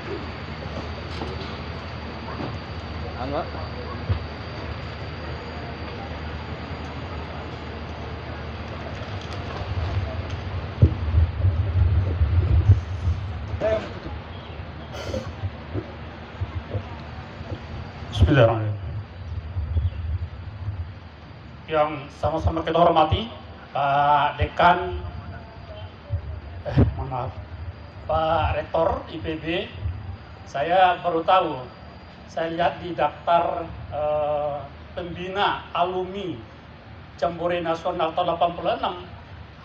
Enggak. Bismillahirrahmanirrahim. Yang sama-sama kita hormati, Pak Dekan, mohon maaf, Pak Rektor IPB, saya baru tahu, saya lihat di daftar pembina alumni Jambore Nasional tahun 86,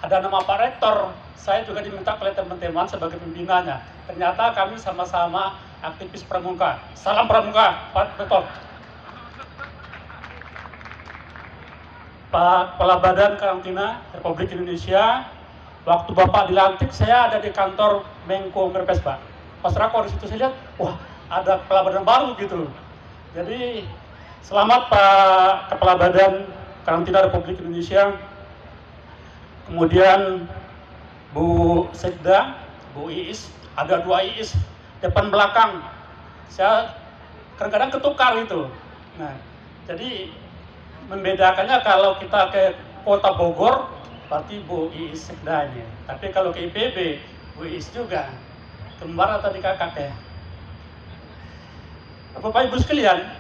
ada nama Pak Rektor. Saya juga diminta oleh teman-teman sebagai pembinanya. Ternyata kami sama-sama aktivis pramuka. Salam pramuka, Pak Rektor. Pak Kepala Badan Karantina Republik Indonesia, waktu Bapak dilantik saya ada di kantor Menko Merpes, Pak. Pas rakor di situ saya lihat, wah ada Kepala Badan baru gitu. Jadi selamat Pak Kepala Badan Karantina Republik Indonesia. Kemudian Bu Sekda, Bu Iis, ada 2 Iis depan belakang. Saya kadang-kadang ketukar itu. Nah, jadi membedakannya kalau kita ke Kota Bogor, berarti Bu Iis Sekda ini. Tapi kalau ke IPB, Bu Iis juga. Kembar atau di kakak ya? Bapak Ibu sekalian,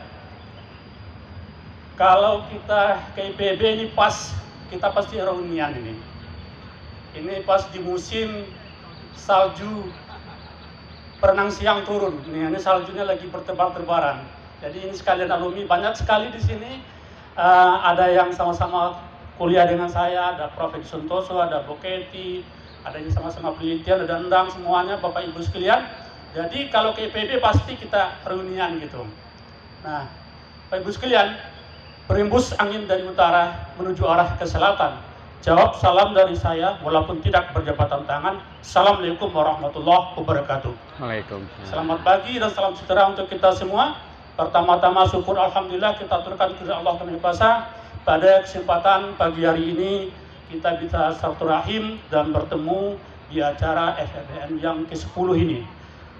kalau kita ke IPB ini pas, kita pasti reunian ini. Ini pas di musim salju berenang siang turun. Ini saljunya lagi bertebar-tebaran. Jadi ini sekalian alumni banyak sekali di sini. Ada yang sama-sama kuliah dengan saya, ada Prof. Suntoso, ada Boketi, ada yang sama-sama penelitian, ada Endang, semuanya Bapak Ibu sekalian. Jadi kalau ke IPB pasti kita reunian gitu. Nah, Bapak Ibu sekalian, berimbus angin dari utara menuju arah ke selatan. Jawab salam dari saya, walaupun tidak berjabatan tangan. Assalamualaikum warahmatullahi wabarakatuh. Waalaikumsalam. Selamat pagi dan salam sejahtera untuk kita semua. Pertama-tama syukur Alhamdulillah kita aturkan kepada Allah Yang Maha Kuasa. Pada kesempatan pagi hari ini kita bisa silaturahim dan bertemu di acara FFBN yang ke-10 ini.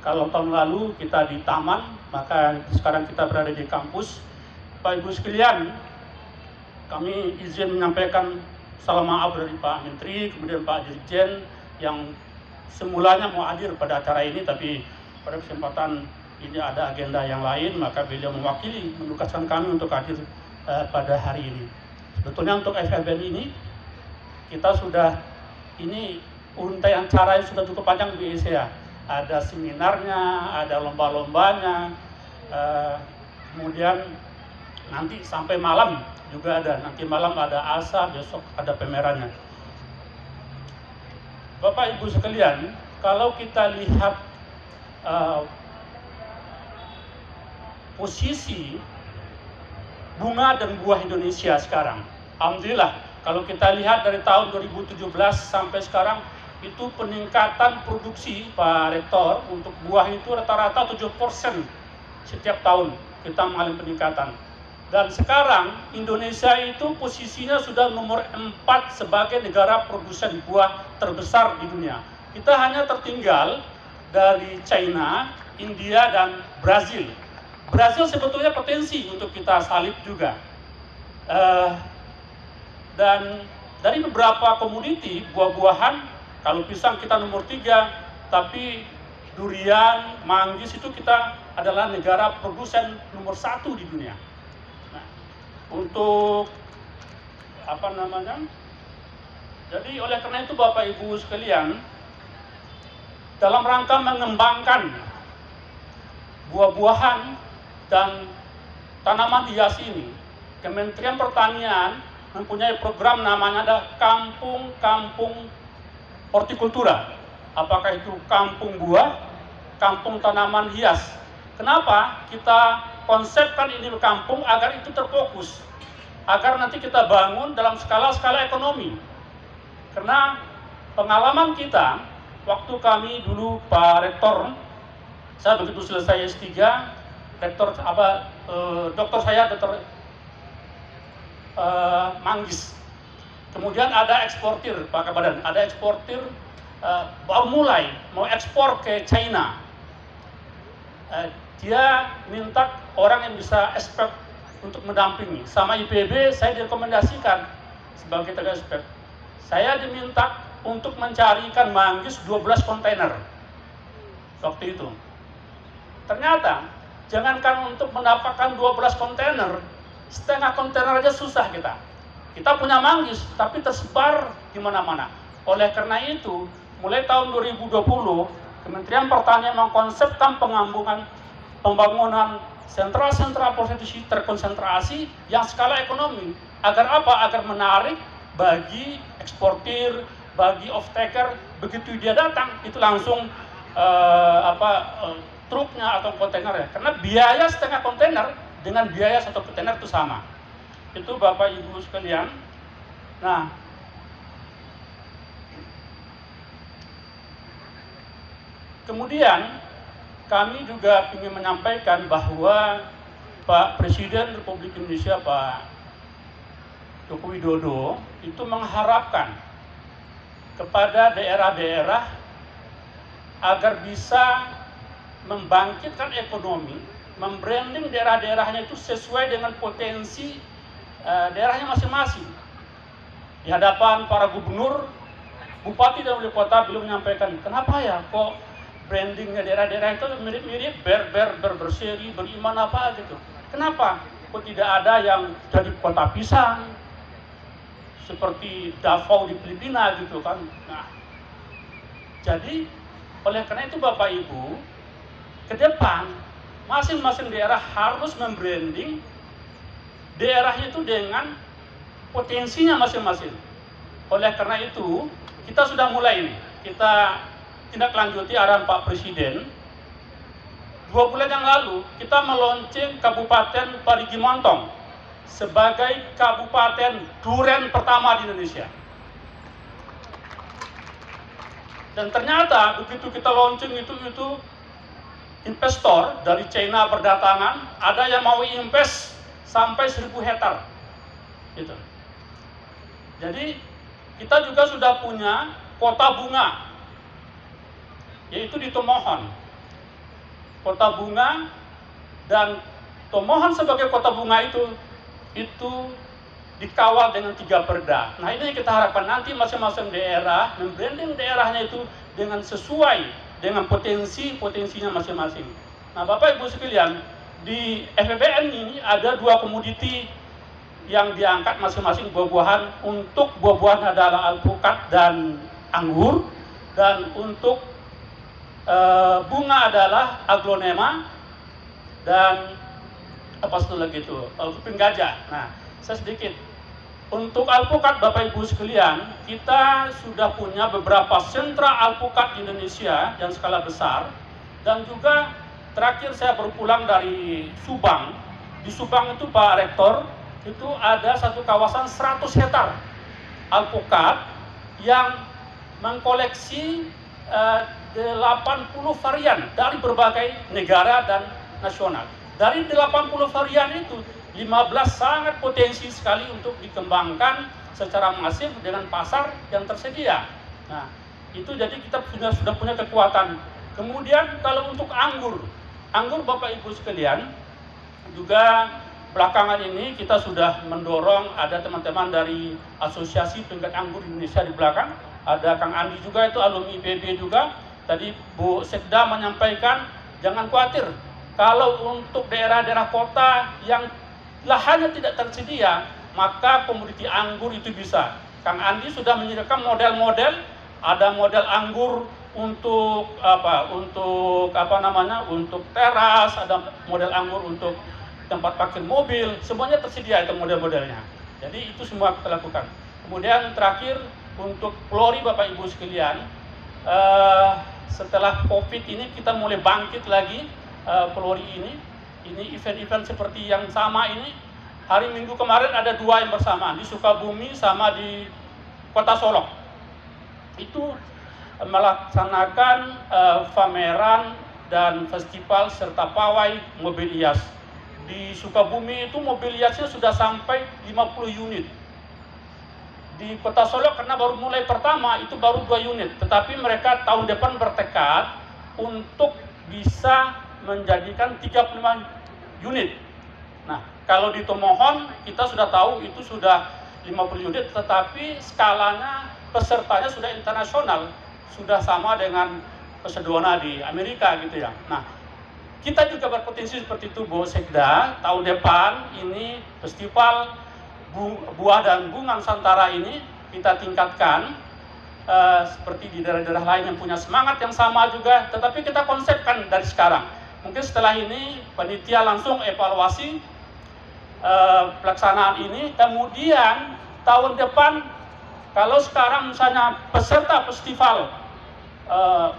Kalau tahun lalu kita di taman, maka sekarang kita berada di kampus. Bapak Ibu sekalian, kami izin menyampaikan salam maaf dari Pak Menteri, kemudian Pak Dirjen yang semulanya mau hadir pada acara ini, tapi pada kesempatan ini ada agenda yang lain, maka beliau mewakili menugaskan kami untuk hadir pada hari ini. Sebetulnya untuk FFBN ini, kita sudah, ini untaian acara yang sudah cukup panjang di ISEA. Ada seminarnya, ada lomba-lombanya, kemudian nanti sampai malam juga ada, nanti malam ada asa, besok ada pamerannya. Bapak Ibu sekalian, kalau kita lihat posisi bunga dan buah Indonesia sekarang, alhamdulillah kalau kita lihat dari tahun 2017 sampai sekarang itu peningkatan produksi Pak Rektor untuk buah itu rata-rata 7% setiap tahun kita mengalami peningkatan. Dan sekarang Indonesia itu posisinya sudah nomor 4 sebagai negara produsen buah terbesar di dunia. Kita hanya tertinggal dari China, India, dan Brazil. Brazil sebetulnya potensi untuk kita salib juga. Dan dari beberapa komoditi buah-buahan, kalau pisang kita nomor 3, tapi durian, manggis itu kita adalah negara produsen nomor 1 di dunia. Untuk apa namanya? Jadi oleh karena itu Bapak Ibu sekalian, dalam rangka mengembangkan buah-buahan dan tanaman hias ini, Kementerian Pertanian mempunyai program namanya ada Kampung-Kampung Hortikultura. Apakah itu kampung buah, kampung tanaman hias? Kenapa kita konsepkan ini kampung? Agar itu terfokus, agar nanti kita bangun dalam skala-skala ekonomi. Karena pengalaman kita, waktu kami dulu Pak Rektor, saya begitu selesai S3, Rektor dokter saya Dr. Manggis. Kemudian ada eksportir Pak Kabadan, ada eksportir baru mulai mau ekspor ke China. dia minta orang yang bisa expert untuk mendampingi. Sama IPB saya direkomendasikan sebagai tenaga expert. Saya diminta untuk mencari ikan manggis 12 kontainer waktu itu. Ternyata jangankan untuk mendapatkan 12 kontainer, setengah kontainer aja susah kita. Kita punya manggis, tapi tersebar di mana-mana. Oleh karena itu, mulai tahun 2020, Kementerian Pertanian mengkonsepkan pembangunan sentra-sentra prostitusi terkonsentrasi yang skala ekonomi. Agar apa? Agar menarik bagi eksportir, bagi off-taker. Begitu dia datang, itu langsung truknya atau kontainernya, karena biaya setengah kontainer dengan biaya satu kontainer itu sama. Itu Bapak Ibu sekalian. Nah, kemudian kami juga ingin menyampaikan bahwa Pak Presiden Republik Indonesia Pak Joko Widodo itu mengharapkan kepada daerah-daerah agar bisa membangkitkan ekonomi, membranding daerah-daerahnya itu sesuai dengan potensi daerahnya masing-masing. Di hadapan para gubernur, bupati dan wali kota belum menyampaikan, kenapa ya kok brandingnya daerah-daerah itu mirip-mirip berseri, beriman apa gitu. Kenapa? Kok tidak ada yang jadi kota pisang, seperti Davao di Filipina gitu kan. Nah, jadi oleh karena itu Bapak Ibu, ke depan masing-masing daerah harus membranding daerahnya itu dengan potensinya masing-masing. Oleh karena itu kita sudah mulai ini, kita tindak lanjuti arahan Pak Presiden. 2 bulan yang lalu kita meluncing Kabupaten Parigi Montong sebagai kabupaten durian pertama di Indonesia. Dan ternyata begitu kita launching itu investor dari China berdatangan, ada yang mau invest sampai 1000 hektar. Gitu. Jadi kita juga sudah punya kota bunga, yaitu di Tomohon. Kota bunga, dan Tomohon sebagai kota bunga itu dikawal dengan 3 perda. Nah, ini yang kita harapkan nanti masing-masing daerah membranding daerahnya itu dengan sesuai dengan potensinya masing-masing. Nah, Bapak Ibu sekalian, di FBN ini ada 2 komoditi yang diangkat masing-masing buah-buahan. Untuk buah-buahan adalah alpukat dan anggur, dan untuk bunga adalah aglonema dan apa satu lagi itu, kuping gajah. Nah, saya sedikit. Untuk alpukat Bapak Ibu sekalian, kita sudah punya beberapa sentra alpukat di Indonesia yang skala besar. Dan juga terakhir saya baru pulang dari Subang. Di Subang itu Pak Rektor, itu ada satu kawasan 100 hektar alpukat yang mengkoleksi 80 varian dari berbagai negara dan nasional. Dari 80 varian itu, 15 sangat potensi sekali untuk dikembangkan secara masif dengan pasar yang tersedia. Nah, itu jadi kita sudah punya kekuatan. Kemudian kalau untuk anggur Bapak Ibu sekalian, juga belakangan ini kita sudah mendorong, ada teman-teman dari Asosiasi Penggiat Anggur Indonesia di belakang, ada Kang Andi juga, itu alumni IPB juga. Tadi Bu Sekda menyampaikan, jangan khawatir, kalau untuk daerah-daerah kota yang lahannya tidak tersedia, maka komoditi anggur itu bisa. Kang Andi sudah menyediakan model-model, ada model anggur untuk untuk teras, ada model anggur untuk tempat parkir mobil, semuanya tersedia itu model-modelnya. Jadi itu semua kita lakukan. Kemudian terakhir untuk pelori Bapak Ibu sekalian, setelah COVID ini kita mulai bangkit lagi pelori ini. Ini event-event seperti yang sama ini. Hari Minggu kemarin ada 2 yang bersamaan, di Sukabumi sama di Kota Solok. Itu melaksanakan pameran dan festival serta pawai mobil hias. Di Sukabumi itu mobil hiasnya sudah sampai 50 unit. Di Kota Solok karena baru mulai pertama itu baru 2 unit. Tetapi mereka tahun depan bertekad untuk bisa menjadikan 35 unit. Nah, kalau di Tomohon kita sudah tahu itu sudah 50 unit, tetapi skalanya pesertanya sudah internasional, sudah sama dengan Sedona di Amerika gitu ya. Nah, kita juga berpotensi seperti itu, Bu Sekda. Tahun depan ini festival buah dan bunga Nusantara ini kita tingkatkan seperti di daerah-daerah lain yang punya semangat yang sama juga, tetapi kita konsepkan dari sekarang. Mungkin setelah ini panitia langsung evaluasi pelaksanaan ini, kemudian tahun depan kalau sekarang misalnya peserta festival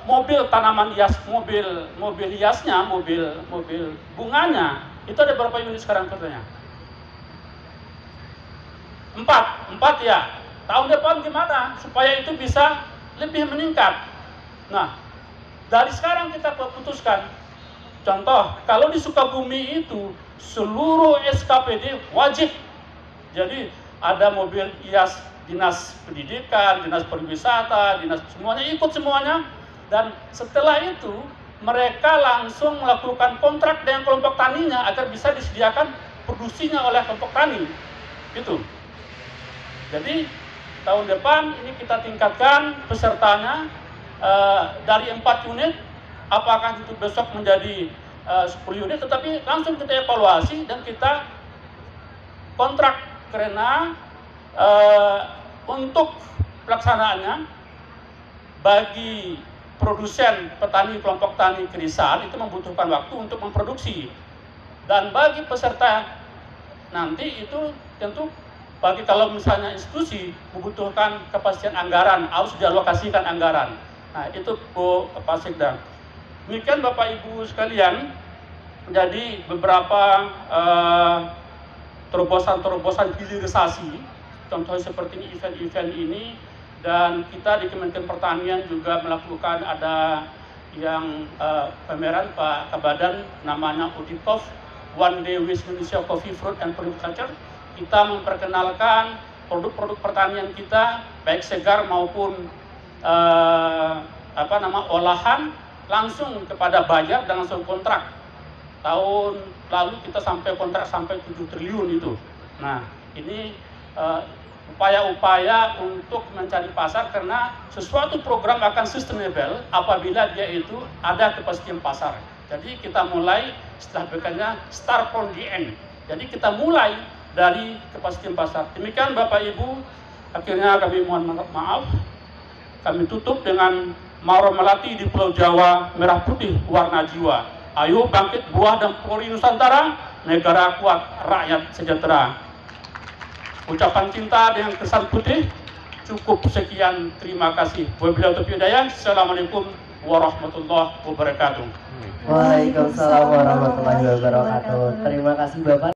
mobil tanaman hias, mobil hiasnya, mobil bunganya itu ada berapa unit sekarang katanya? 4 ya. Tahun depan gimana supaya itu bisa lebih meningkat? Nah, dari sekarang kita putuskan. Contoh, kalau di Sukabumi itu seluruh SKPD wajib. Jadi ada mobil hias dinas pendidikan, dinas pariwisata, dinas semuanya ikut semuanya. Dan setelah itu mereka langsung melakukan kontrak dengan kelompok taninya agar bisa disediakan produksinya oleh kelompok tani. Gitu. Jadi tahun depan ini kita tingkatkan pesertanya dari 4 unit, apakah itu besok menjadi 10 unit, tetapi langsung kita evaluasi dan kita kontrak karena untuk pelaksanaannya bagi produsen petani kelompok tani Krisan itu membutuhkan waktu untuk memproduksi, dan bagi peserta nanti itu tentu bagi kalau misalnya institusi membutuhkan kepastian anggaran, harus dialokasikan anggaran. Nah itu Bu Sekda. Demikian Bapak Ibu sekalian, jadi beberapa terobosan-terobosan hilirisasi, contohnya seperti event-event ini, dan kita di Kementerian Pertanian juga melakukan ada yang pameran Pak Kabadan namanya UDICOF, One Day with Indonesia Coffee, Fruit and Horticulture. Kita memperkenalkan produk-produk pertanian kita, baik segar maupun olahan, langsung kepada buyer dan langsung kontrak. Tahun lalu kita sampai kontrak sampai 7 triliun itu. Nah, ini upaya-upaya untuk mencari pasar, karena sesuatu program akan sustainable apabila dia itu ada kepastian pasar. Jadi kita mulai setelah start from the end. Jadi kita mulai dari kepastian pasar. Demikian Bapak Ibu, akhirnya kami mohon maaf. Kami tutup dengan Mauro Melati di Pulau Jawa, merah putih warna jiwa. Ayo bangkit buah dan pori Nusantara, negara kuat, rakyat sejahtera. Ucapan cinta dengan kesan putih. Cukup sekian, terima kasih. Wabillahi taufiq hidayah. Assalamualaikum warahmatullahi wabarakatuh. Waalaikumsalam warahmatullahi wabarakatuh. Terima kasih Bapak.